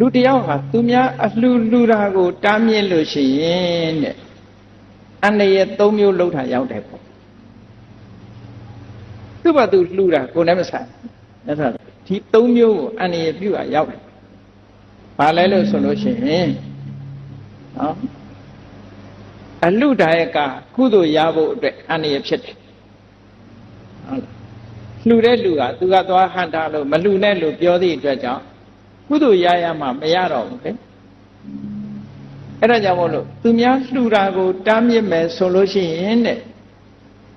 လူတယောက်ဟာသူများအလှူလူတာကိုတားမြစ်လို့ရှိရင်တဲ့အန္တရာယ်၃မျိုးလှုပ်တာရောက်တယ်ပေါ့သူ့ဘာသူလှူတာကိုယ်နဲ့မဆိုင်အဲ့ဒါဒီ၃မျိုးကိုအန္တရာယ်ပြုတာရောက်တယ်ဘာလဲလို့ဆိုလို့ရှိရင်နော်အလှူဒါယကကုသိုလ်ရဖို့အတွက်အန္တရာယ်ဖြစ်တယ်ဟုတ်လားလှူတဲ့လူကသူကသွားဟန်တာလို့မလှူနဲ့လို့ပြောသည့်အတွက်ကြောင့်ကုသိုလ်ရမှမရတော့ဘူးလေအဲ့ဒါကြောင့်မို့လို့သူများလှူတာကိုတားမြစ်မယ်ဆိုလို့ရှိရင်တဲ့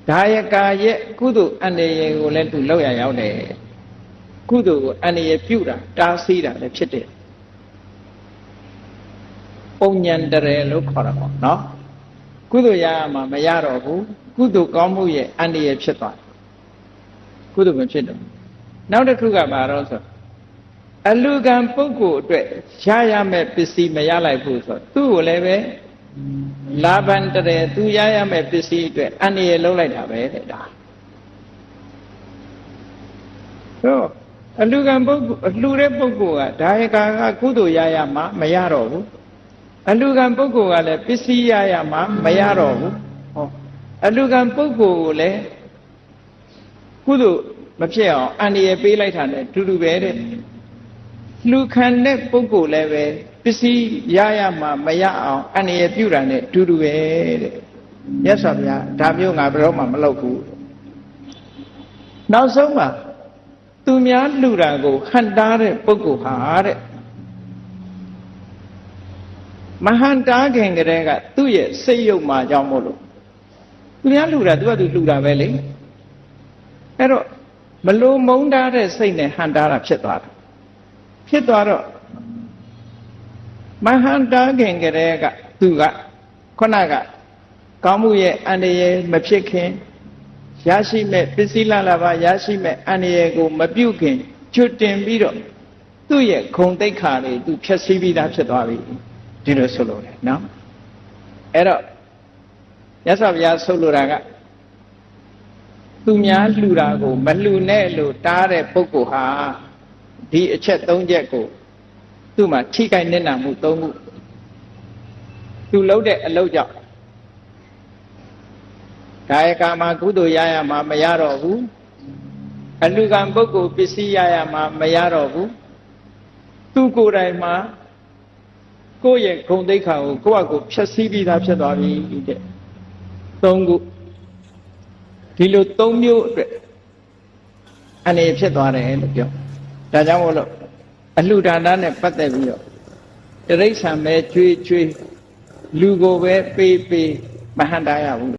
ဒါယကာရဲ့ကုသိုလ်အန္တရာယ်ကိုလည်းသူလောက်ရရောက်တယ်ကုသိုလ်ကိုအန္တရာယ်ပြုတာတားဆီးတာလည်းဖြစ်တယ်ပုံညံတရယ်လို့ခေါ်တာပေါ့နော်ကုသိုလ်ရမှမရတော့ဘူးကုသိုလ်ကောင်းမှုရဲ့အန္တရာယ်ဖြစ်သွားတယ်ကုသိုလ်မဖြစ်တော့နောက်တစ်ခုကဘာတော့ဆိုအလူကံပုဂ္ဂိုလ်အတွက်ရမယ်ပစ္စည်းမရလိုက်ဘူးဆိုသူ့ကိုလည်းပဲလာဘန်တရယ်သူရမယ်ပစ္စည်းအတွက်အန္တရာယ်လုံးလိုက်တာပဲတဲ့ဒါတော့အလူကံပုဂ္ဂိုလ်အလှူတဲ့ပုဂ္ဂိုလ်ကဒါယကာကကုသိုလ်ရမှမရတော့ဘူးအလူကံပုဂ္ဂိုလ်ကလည်းပစ္စည်းရမှမရတော့ဘူးဟောအလူကံပုဂ္ဂိုလ်ကိုလည်းကုသိုလ်မဖြစ်အောင်အန္တရာယ်ပေးလိုက်တာနဲ့တူတူပဲတဲ့လူခံတဲ့ပုဂ္ဂိုလ်လည်းပဲပစ္စည်းရမှမရအောင်အန္တရာယ်ပြုတာနဲ့တူတူပဲတဲ့မြတ်စွာဘုရားဒါမျိုးငါဘယ်တော့မှမလုပ်ဘူးနောက်ဆုံးမှာသူများလှူတာကိုဟန်တားတဲ့ပုဂ္ဂိုလ်ဟာတဲ့မဟန်တားခင်ကလေးကသူ့ရဲ့စိတ်ယုတ်မှကြောင့်မို့လို့သူများလှူတာသူကသူလှူတာပဲလေအဲ့တော့မလိုမုန်းတာတဲ့စိတ်နဲ့ဟန်တားတာဖြစ်သွားတာဖြစ်သွားတော့မဟန်တားခင်ကလေးကသူကခုနကကောင်းမှုရဲ့အန္တရာယ်မဖြစ်ခင်ရရှိမဲ့ပစ္စည်းလာပါရရှိမဲ့အန္တရာယ်ကိုမပြုတ်ခင်ချွတ်တင်ပြီးတော့သူ့ရဲ့ဂုဏ်သိက္ခာတွေသူဖြည့်ဆည်းပြီးသားဖြစ်သွားပြီဒီလိုဆိုလို့လေနော်အဲ့တော့မြတ်စွာဘုရားဆိုလိုတာကသူများလှူတာကိုမလှူနဲ့လို့တားတဲ့ပုဂ္ဂိုလ်ဟာဒီအချက်၃ချက်ကိုသူ့မှာထိခိုက်နစ်နာမှု၃ခုသူလုပ်တဲ့အလုပ်ကြောင့်ကာယကမှာကုသိုလ်ရမှမရတော့ဘူးအလူကံပုဂ္ဂိုလ်ပစ္စည်းရမှမရတော့ဘူးသူကိုယ်တိုင်မှာကိုယ့်ရဲ့ဂုဏ်သိက္ခာကိုကိုယ့်အကိုဖျက်ဆီးပြီးသားဖြစ်သွားပြီတဲ့၃ခုဒီလို၃မျိုးအတွက်အနေဖြစ်သွားတယ်လို့ပြောဒါကြောင့်မို့လို့အလှူဒါနနဲ့ပတ်သက်ပြီးတော့တိရစ္ဆာန်ပဲကျွေးလူကိုပဲပေးမဟန်တားရဘူး